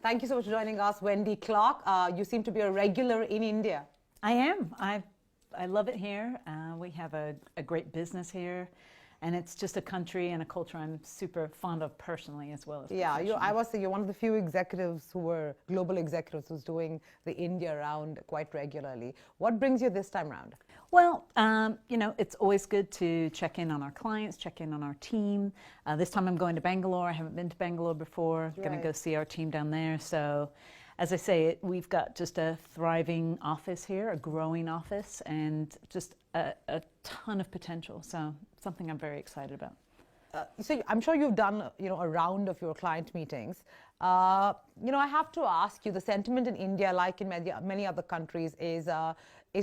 Thank you so much for joining us, Wendy Clark. You seem to be a regular in India. I am. I love it here. We have a great business here. And it's just a country and a culture I'm super fond of personally as well as professionally. I was saying you're one of the few executives who were global executives who's doing the India round quite regularly. What brings you this time around? Well, it's always good to check in on our clients, check in on our team. This time I'm going to Bangalore. I haven't been to Bangalore before. I'm going to go see our team down there. So, as I say, we've got just a thriving office here, a growing office, and just a ton of potential. So, something I'm very excited about. So I'm sure you've done, a round of your client meetings. I have to ask you, the sentiment in India, like in many other countries, is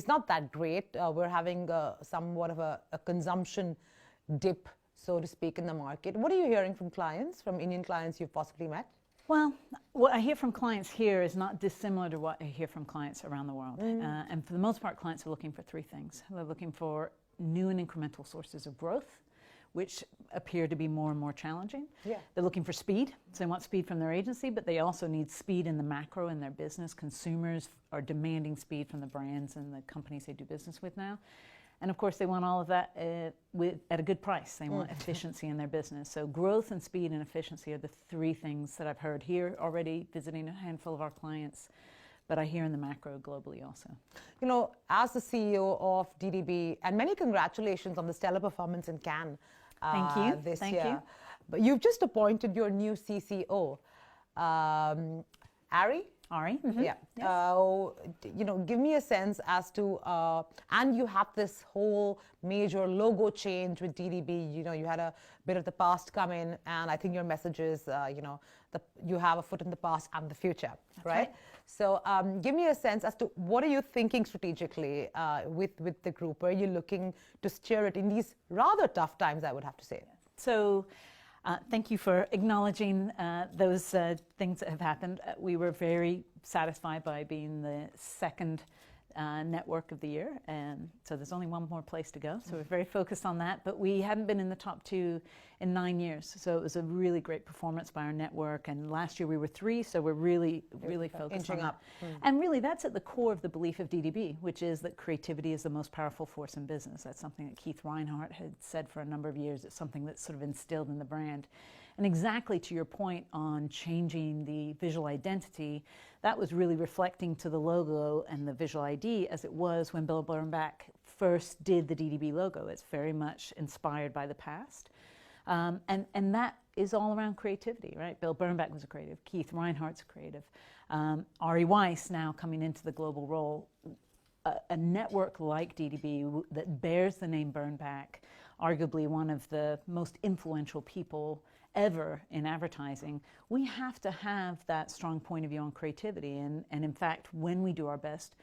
not that great. We're having somewhat of a consumption dip, so to speak, in the market. What are you hearing from clients, from Indian clients you've possibly met? Well, what I hear from clients here is not dissimilar to what I hear from clients around the world. And for the most part, clients are looking for three things. They're looking for new and incremental sources of growth, which appear to be more and more challenging. Yeah. They're looking for speed. So they want speed from their agency, but they also need speed in the macro in their business. Consumers are demanding speed from the brands and the companies they do business with now. And of course, they want all of that at a good price. They want efficiency in their business. So growth and speed and efficiency are the three things that I've heard here already, visiting a handful of our clients, but I hear in the macro globally also. As the CEO of DDB, and many congratulations on the stellar performance in Cannes this year. But you've just appointed your new CCO, Ari? Ari? Yeah. Yes. Give me a sense as to, and you have this whole major logo change with DDB. You had a bit of the past come in, and I think your message is, you have a foot in the past and the future, right? So give me a sense as to what are you thinking strategically with the group? Where are you looking to steer it in these rather tough times, I would have to say? So thank you for acknowledging those things that have happened. We were very satisfied by being the second network of the year, and so there's only one more place to go. So we're very focused on that, but we hadn't been in the top 2 in 9 years. So it was a really great performance by our network, and last year we were 3, so we're really focused on that. And really that's at the core of the belief of DDB, which is that creativity is the most powerful force in business. That's something that Keith Reinhardt had said for a number of years. It's something that's sort of instilled in the brand. And exactly to your point on changing the visual identity, that was really reflecting to the logo and the visual ID as it was when Bill Bernbach first did the DDB logo. It's very much inspired by the past. And that is all around creativity, right? Bill Bernbach was a creative. Keith Reinhardt's a creative. Ari Weiss now coming into the global role. A network like DDB that bears the name Bernbach, arguably one of the most influential people ever in advertising, we have to have that strong point of view on creativity. And in fact, when we do our best,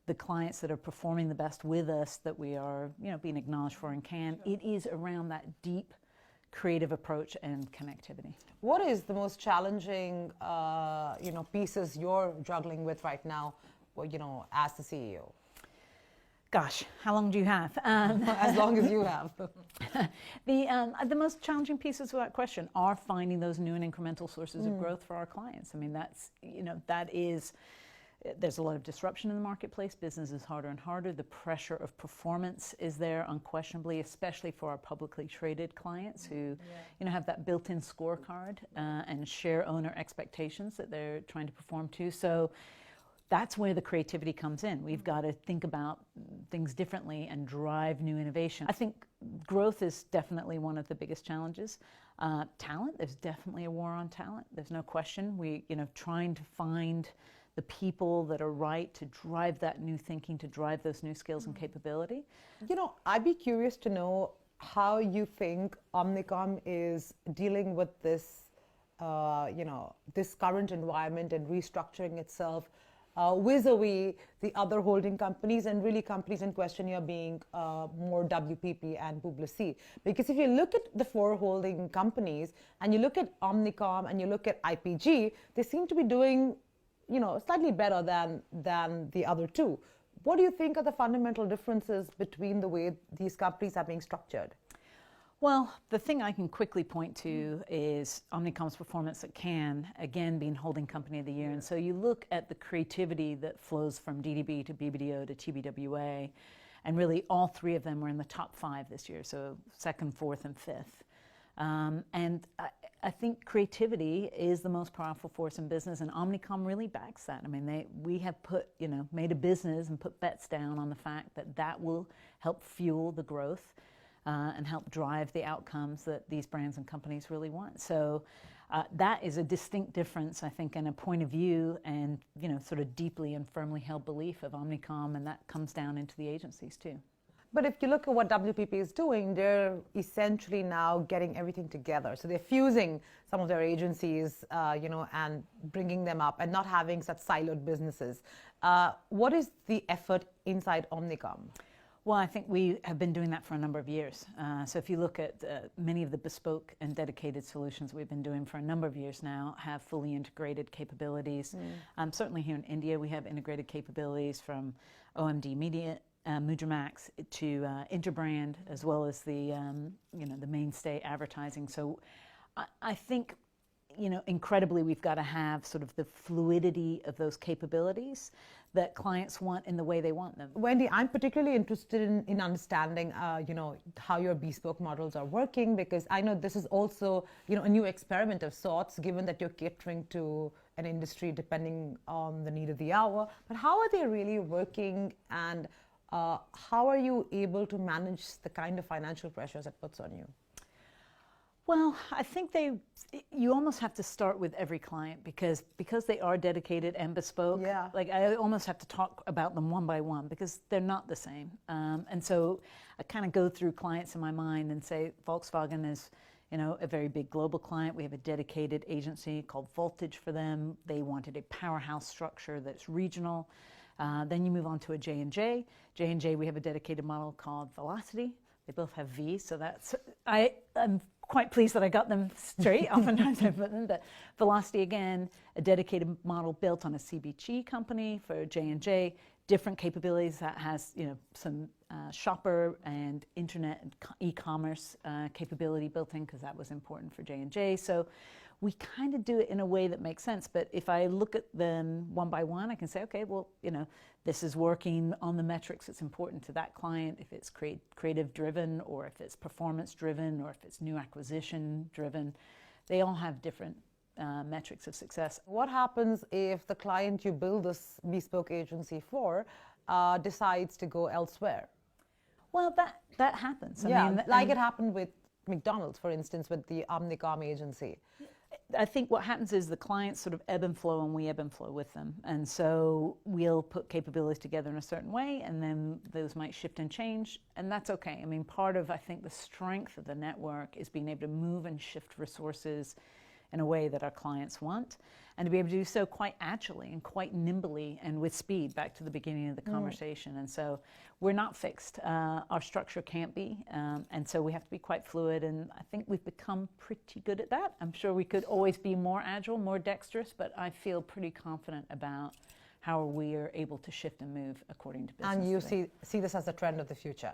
the clients that are performing the best with us, that we are being acknowledged for in Cannes, it is around that deep creative approach and connectivity. What is the most challenging pieces you're juggling with right now, as the CEO? Gosh, how long do you have? As long as you have. The most challenging pieces, without question, are finding those new and incremental sources of growth for our clients. I mean, there's a lot of disruption in the marketplace. Business is harder and harder. The pressure of performance is there unquestionably, especially for our publicly traded clients who have that built-in scorecard and share owner expectations that they're trying to perform to. So that's where the creativity comes in. We've got to think about things differently and drive new innovation. I think growth is definitely one of the biggest challenges. Talent, there's definitely a war on talent. There's no question. We, trying to find the people that are right to drive that new thinking, to drive those new skills and capability. I'd be curious to know how you think Omnicom is dealing with this, this current environment and restructuring itself vis-a-vis the other holding companies, and really companies in question here being more WPP and Publicis. Because if you look at the 4 holding companies and you look at Omnicom and you look at IPG, they seem to be doing slightly better than the other 2. What do you think are the fundamental differences between the way these companies are being structured? Well, the thing I can quickly point to is Omnicom's performance at Cannes, again being Holding Company of the Year. And so you look at the creativity that flows from DDB to BBDO to TBWA, and really all three of them were in the top 5 this year, so 2nd, 4th, and 5th. And I think creativity is the most powerful force in business, and Omnicom really backs that. I mean, we have made a business and put bets down on the fact that that will help fuel the growth and help drive the outcomes that these brands and companies really want. So that is a distinct difference, I think, and a point of view and, sort of deeply and firmly held belief of Omnicom, and that comes down into the agencies too. But if you look at what WPP is doing, they're essentially now getting everything together. So they're fusing some of their agencies, and bringing them up and not having such siloed businesses. What is the effort inside Omnicom? Well, I think we have been doing that for a number of years. So if you look at many of the bespoke and dedicated solutions we've been doing for a number of years now have fully integrated capabilities. Certainly here in India, we have integrated capabilities from OMD Media, Mudramax to Interbrand, as well as the mainstay advertising. So I think, incredibly, we've got to have sort of the fluidity of those capabilities that clients want in the way they want them. Wendy, I'm particularly interested in understanding, how your bespoke models are working, because I know this is also, a new experiment of sorts, given that you're catering to an industry depending on the need of the hour. But how are they really working, and how are you able to manage the kind of financial pressures it puts on you? Well, I think you almost have to start with every client because they are dedicated and bespoke. Yeah. Like I almost have to talk about them one by one because they're not the same. And so I kind of go through clients in my mind and say Volkswagen is, a very big global client. We have a dedicated agency called Voltage for them. They wanted a powerhouse structure that's regional. Then you move on to a J&J. J&J, we have a dedicated model called Velocity. They both have V, so I'm quite pleased that I got them straight. Oftentimes I put them, but Velocity, again, a dedicated model built on a CBG company for J&J, different capabilities that has, some shopper and internet and e-commerce capability built in because that was important for J&J. So we kind of do it in a way that makes sense. But if I look at them one by one, I can say, okay, well, this is working on the metrics that's important to that client, if it's creative driven or if it's performance driven or if it's new acquisition driven. They all have different metrics of success. What happens if the client you build this bespoke agency for decides to go elsewhere? Well, that happens. I mean, like it happened with McDonald's, for instance, with the Omnicom agency. I think what happens is the clients sort of ebb and flow and we ebb and flow with them. And so we'll put capabilities together in a certain way and then those might shift and change, and that's okay. I mean, part of, I think, the strength of the network is being able to move and shift resources in a way that our clients want, and to be able to do so quite agilely and quite nimbly and with speed, back to the beginning of the conversation. And so we're not fixed. Our structure can't be, and so we have to be quite fluid, and I think we've become pretty good at that. I'm sure we could always be more agile, more dexterous, but I feel pretty confident about how we are able to shift and move according to business. And you see this as a trend of the future?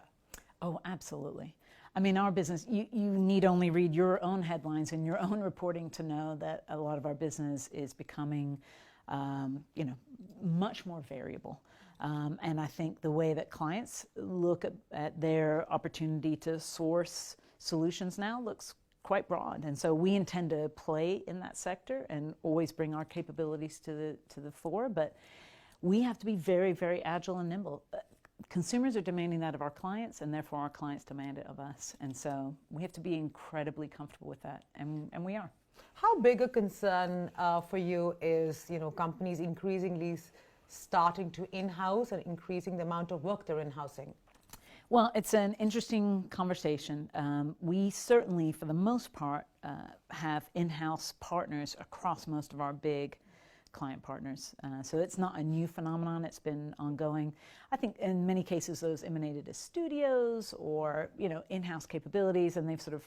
Oh, absolutely. I mean, our business, you need only read your own headlines and your own reporting to know that a lot of our business is becoming, much more variable. And I think the way that clients look at their opportunity to source solutions now looks quite broad. And so we intend to play in that sector and always bring our capabilities to the fore, but we have to be very, very agile and nimble. Consumers are demanding that of our clients, and therefore our clients demand it of us. And so we have to be incredibly comfortable with that, and we are. How big a concern for you is, companies increasingly starting to in-house and increasing the amount of work they're in-housing? Well, it's an interesting conversation. We certainly, for the most part, have in-house partners across most of our big client partners. So it's not a new phenomenon, it's been ongoing. I think in many cases those emanated as studios or, in-house capabilities, and they've sort of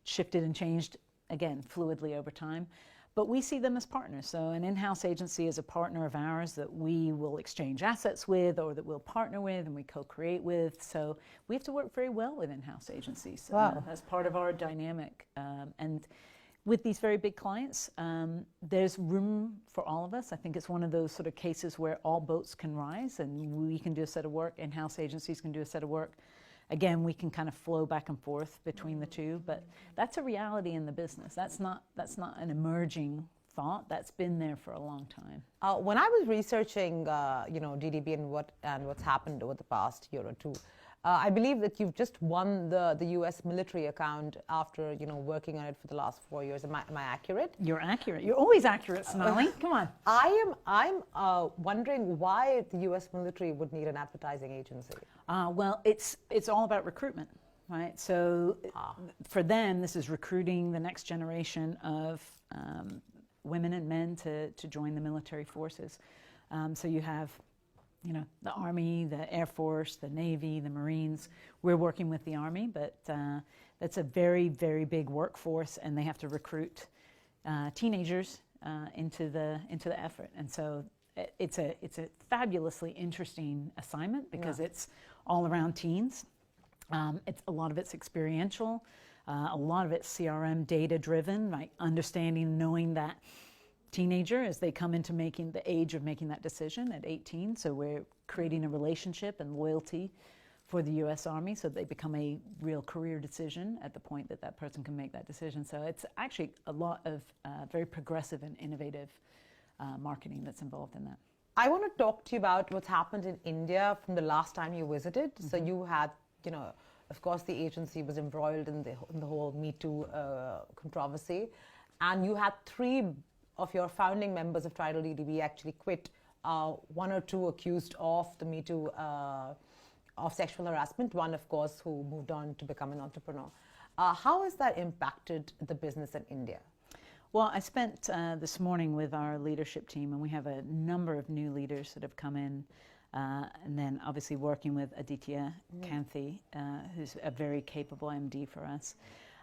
shifted and changed, again, fluidly over time. But we see them as partners. So an in-house agency is a partner of ours that we will exchange assets with, or that we'll partner with and we co-create with. So we have to work very well with in-house agencies as part of our dynamic. And with these very big clients, there's room for all of us. I think it's one of those sort of cases where all boats can rise, and we can do a set of work, in-house agencies can do a set of work. Again, we can kind of flow back and forth between the two, but that's a reality in the business. That's not an emerging thought. That's been there for a long time. When I was researching, DDB and what's happened over the past year or two, I believe that you've just won the U.S. military account after working on it for the last 4 years. Am I accurate? You're accurate. You're always accurate, Sonali. Come on. I'm wondering why the U.S. military would need an advertising agency. Well, it's all about recruitment, right? So for them, this is recruiting the next generation of women and men to join the military forces. So you have the Army, the Air Force, the Navy, the Marines. We're working with the Army, but that's a very, very big workforce, and they have to recruit teenagers into the effort. And so it's a fabulously interesting assignment because it's all around teens. It's a lot of it's experiential, a lot of it's CRM data driven, right? Understanding, knowing that teenager as they come into the age of making that decision at 18. So we're creating a relationship and loyalty for the U.S. Army so they become a real career decision at the point that that person can make that decision. So it's actually a lot of very progressive and innovative marketing that's involved in that. I want to talk to you about what's happened in India from the last time you visited. So you had, of course, the agency was embroiled in the whole Me Too controversy, and you had 3 of your founding members of DDB actually quit, 1 or 2 accused of the Me Too, of sexual harassment, one, of course, who moved on to become an entrepreneur. How has that impacted the business in India? Well, I spent this morning with our leadership team, and we have a number of new leaders that have come in, and then obviously working with Aditya Kanthi, who's a very capable MD for us.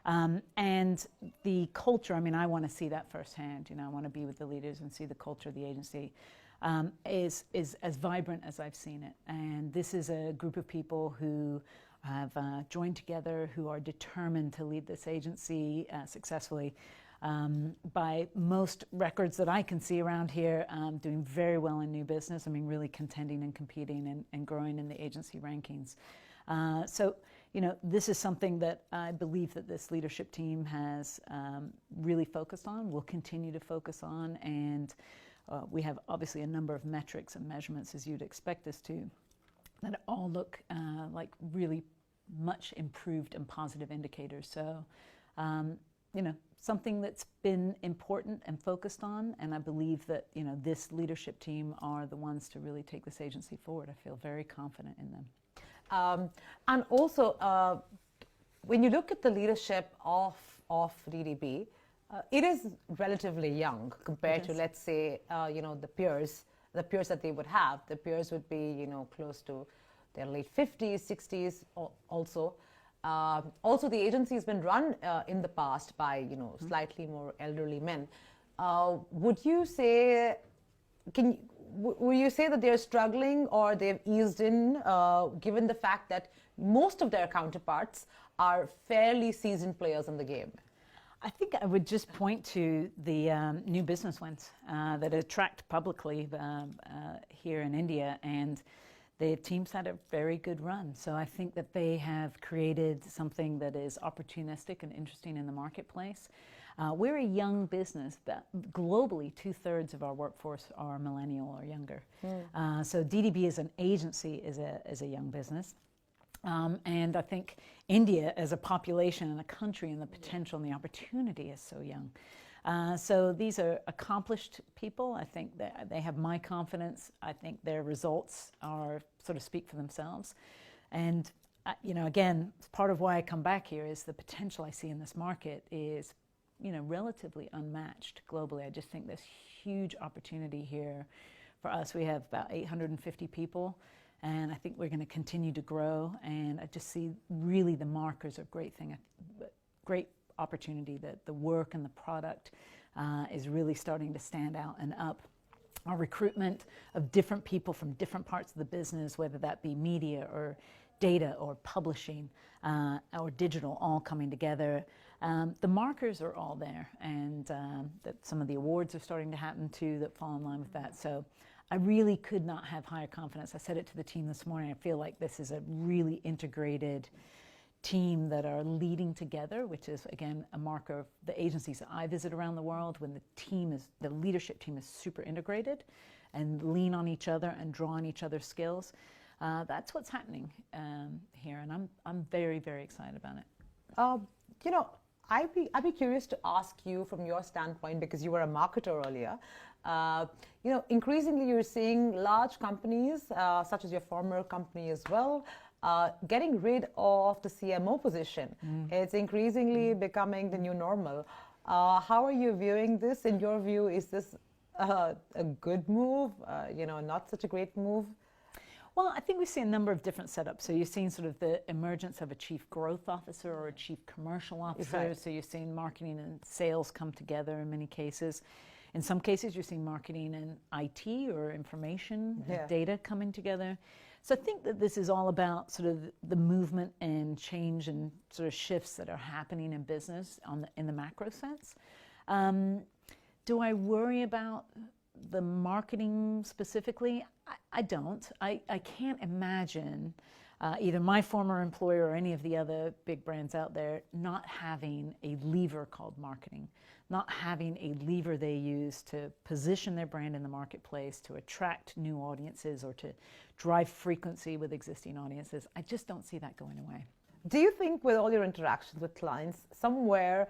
And the culture, I want to see that firsthand. I want to be with the leaders and see the culture of the agency is as vibrant as I've seen it. And this is a group of people who have joined together, who are determined to lead this agency successfully. By most records that I can see around here, doing very well in new business. Really contending and competing and growing in the agency rankings. So this is something that I believe that this leadership team has really focused on, will continue to focus on, and we have obviously a number of metrics and measurements, as you'd expect us to, that all look like really much improved and positive indicators. So, something that's been important and focused on, and I believe that, this leadership team are the ones to really take this agency forward. I feel very confident in them. And also, when you look at the leadership of DDB, it is relatively young compared to, let's say, the peers that they would have. The peers would be, close to their late 50s, 60s also. Also, the agency has been run in the past by, slightly more elderly men. Would you say that they're struggling or they've eased in, given the fact that most of their counterparts are fairly seasoned players in the game? I think I would just point to the new business wins that are tracked publicly here in India, and the team's had a very good run. So I think that they have created something that is opportunistic and interesting in the marketplace. We're a young business, but globally 2/3 of our workforce are millennial or younger. So DDB as an agency is a young business. And I think India as a population and a country and the potential and the opportunity is so young. So these are accomplished people. I think that they have my confidence. I think their results sort of speak for themselves. And, again, part of why I come back here is the potential I see in this market is, relatively unmatched globally. I just think there's huge opportunity here for us. We have about 850 people. And I think we're going to continue to grow, and I just see really the markers are a great thing, great opportunity, that the work and the product, is really starting to stand out and up. Our recruitment of different people from different parts of the business, whether that be media or data or publishing or digital, all coming together. The markers are all there, and that some of the awards are starting to happen too that fall in line with that. So I really could not have higher confidence. I said it to the team this morning. I feel like this is a really integrated team that are leading together, which is, again, a marker of the agencies that I visit around the world, when the leadership team is super integrated and lean on each other and draw on each other's skills. That's what's happening here, and I'm very, very excited about it. You know, I'd be curious to ask you from your standpoint, because you were a marketer earlier. You know, increasingly you're seeing large companies, such as your former company as well, getting rid of the CMO position. It's increasingly becoming the new normal. How are you viewing this? In your view, is this a good move? You know, not such a great move? Well, I think we see a number of different setups. So you've seen sort of the emergence of a chief growth officer or a chief commercial officer. Right. So you're seeing marketing and sales come together in many cases. In some cases, you're seeing marketing and IT or information, data coming together. So I think that this is all about sort of the movement and change and sort of shifts that are happening in business in the macro sense. Do I worry about the marketing specifically? I don't. I can't imagine either my former employer or any of the other big brands out there not having a lever called marketing, not having a lever they use to position their brand in the marketplace, to attract new audiences or to drive frequency with existing audiences. I just don't see that going away. Do you think with all your interactions with clients, somewhere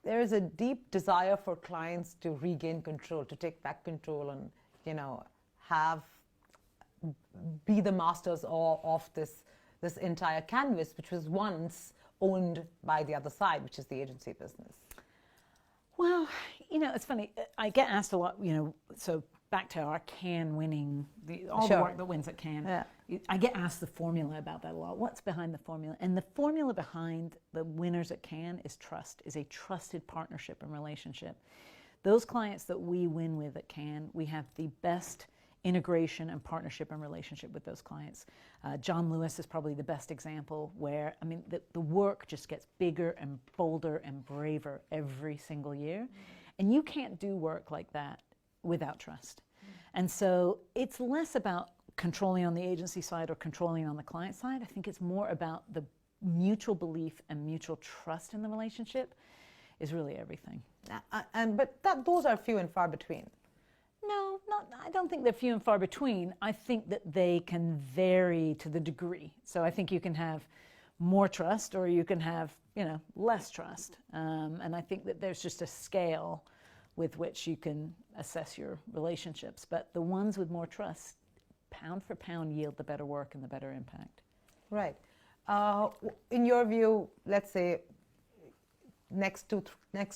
there is a deep desire for clients to regain control, to take back control and, you know, be the masters of this entire canvas, which was once owned by the other side, which is the agency business? Well, you know, it's funny. I get asked a lot, you know, so back to our Cannes winning, all the work that wins at Cannes. Yeah. I get asked the formula about that a lot. What's behind the formula? And the formula behind the winners at Cannes is trust, is a trusted partnership and relationship. Those clients that we win with at Cannes, we have the best integration and partnership and relationship with those clients. John Lewis is probably the best example where, I mean, the work just gets bigger and bolder and braver every single year. And you can't do work like that without trust. And so it's less about controlling on the agency side or controlling on the client side. I think it's more about the mutual belief and mutual trust in the relationship is really everything. But those are few and far between. No, I don't think they're few and far between. I think that they can vary to the degree. So I think you can have more trust or you can have, you know, less trust. And I think that there's just a scale with which you can assess your relationships. But the ones with more trust, pound for pound, yield the better work and the better impact. Right. In your view, let's say, next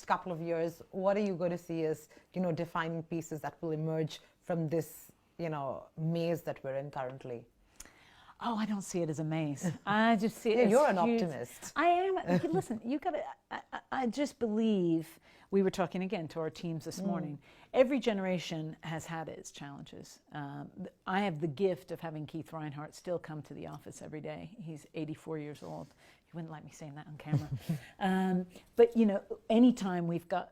couple of years, what are you going to see as, you know, defining pieces that will emerge from this, you know, maze that we're in currently? Oh, I don't see it as a maze. I just see it as you're an huge. Optimist. I am. Listen, you got to. I just believe. We were talking again to our teams this morning. Every generation has had its challenges. I have the gift of having Keith Reinhardt still come to the office every day. He's 84 years old. He wouldn't like me saying that on camera. But you know, anytime we've got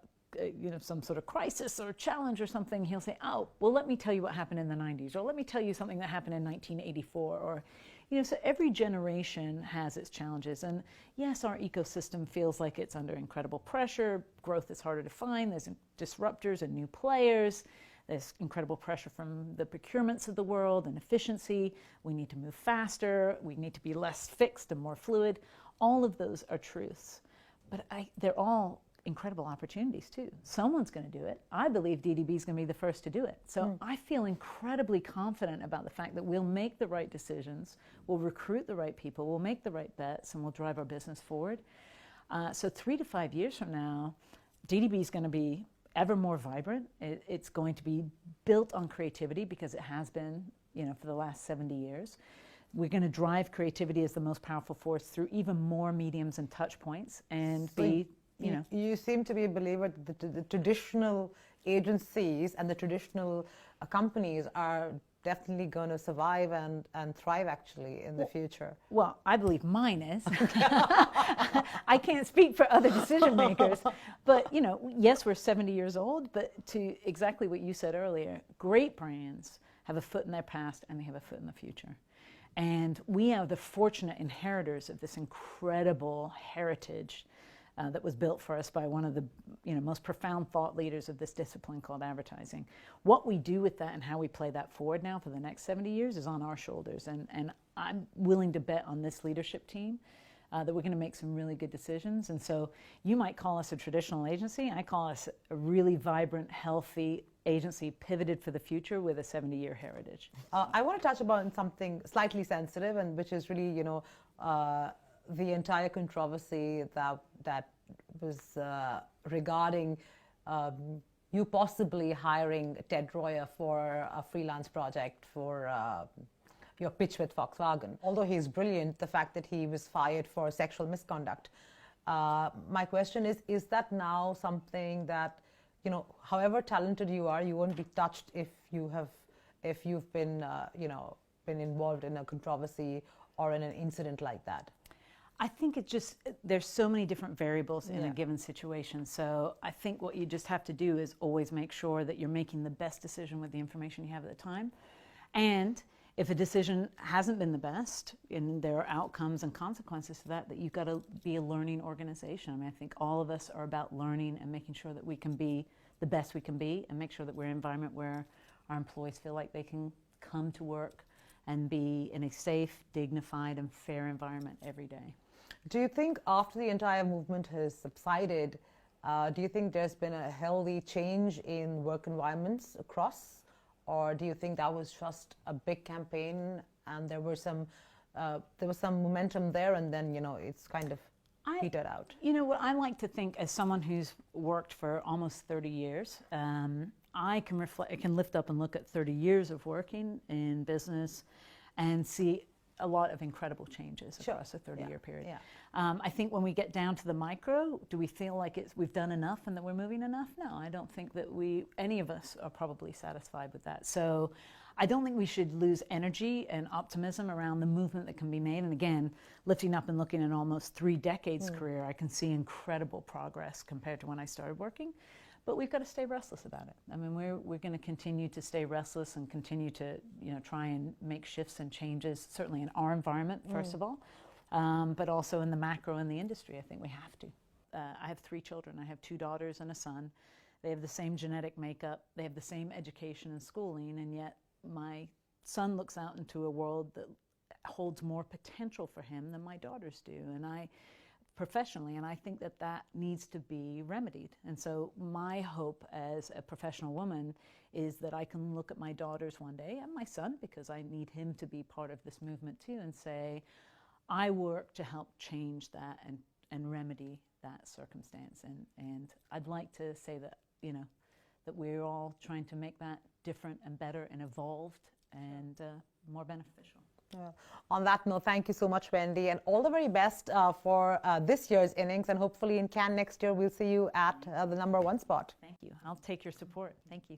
you know, some sort of crisis or challenge or something, he'll say, "Oh, well, let me tell you what happened in the 90s," or "Let me tell you something that happened in 1984," or, you know, so every generation has its challenges. And yes, our ecosystem feels like it's under incredible pressure. Growth is harder to find. There's disruptors and new players. There's incredible pressure from the procurements of the world and efficiency. We need to move faster. We need to be less fixed and more fluid. All of those are truths. But they're all incredible opportunities too. Someone's going to do it. I believe DDB is going to be the first to do it. So I feel incredibly confident about the fact that we'll make the right decisions, we'll recruit the right people, we'll make the right bets, and we'll drive our business forward. So 3 to 5 years from now, DDB is going to be ever more vibrant. It's going to be built on creativity because it has been, you know, for the last 70 years. We're going to drive creativity as the most powerful force through even more mediums and touch points and be you know. You seem to be a believer that the traditional agencies and the traditional companies are definitely going to survive and thrive actually in the future. Well, I believe mine is. I can't speak for other decision makers, but you know, yes, we're 70 years old, but to exactly what you said earlier, great brands have a foot in their past and they have a foot in the future. And we are the fortunate inheritors of this incredible heritage that was built for us by one of the most profound thought leaders of this discipline called advertising. What we do with that and how we play that forward now for the next 70 years is on our shoulders. And I'm willing to bet on this leadership team that we're going to make some really good decisions. And so you might call us a traditional agency. I call us a really vibrant, healthy agency pivoted for the future with a 70-year heritage. I want to touch upon something slightly sensitive, and which is really, the entire controversy that was regarding you possibly hiring Ted Royer for a freelance project for your pitch with Volkswagen. Although he's brilliant, the fact that he was fired for sexual misconduct. My question is that now something that, however talented you are, you won't be touched if you've been, been involved in a controversy or in an incident like that? I think there's so many different variables in a given situation. So I think what you just have to do is always make sure that you're making the best decision with the information you have at the time. And if a decision hasn't been the best and there are outcomes and consequences to that you've got to be a learning organization. I mean, I think all of us are about learning and making sure that we can be the best we can be and make sure that we're in an environment where our employees feel like they can come to work and be in a safe, dignified, and fair environment every day. Do you think after the entire movement has subsided, do you think there's been a healthy change in work environments across? Or do you think that was just a big campaign and there was some momentum there and then, it's kind of petered out? You know what I like to think, as someone who's worked for almost 30 years, I can lift up and look at 30 years of working in business and see a lot of incredible changes across a 30-year period. Yeah. I think when we get down to the micro, do we feel like we've done enough and that we're moving enough? No, I don't think that any of us are probably satisfied with that. So I don't think we should lose energy and optimism around the movement that can be made. And again, lifting up and looking at almost 3 decades career, I can see incredible progress compared to when I started working. But we've got to stay restless about it. I mean, we're going to continue to stay restless and continue to try and make shifts and changes, certainly in our environment, first of all, but also in the macro in the industry. I think we have to. I have 3 children. I have 2 daughters and a son. They have the same genetic makeup. They have the same education and schooling, and yet my son looks out into a world that holds more potential for him than my daughters do. And professionally, and I think that needs to be remedied. And so my hope as a professional woman is that I can look at my daughters one day, and my son, because I need him to be part of this movement too, and say, I work to help change that and remedy that circumstance. And I'd like to say that, that we're all trying to make that different and better and evolved and more beneficial. On that note, thank you so much, Wendy, and all the very best for this year's innings, and hopefully in Cannes next year we'll see you at the #1 spot. Thank you. I'll take your support. Thank you.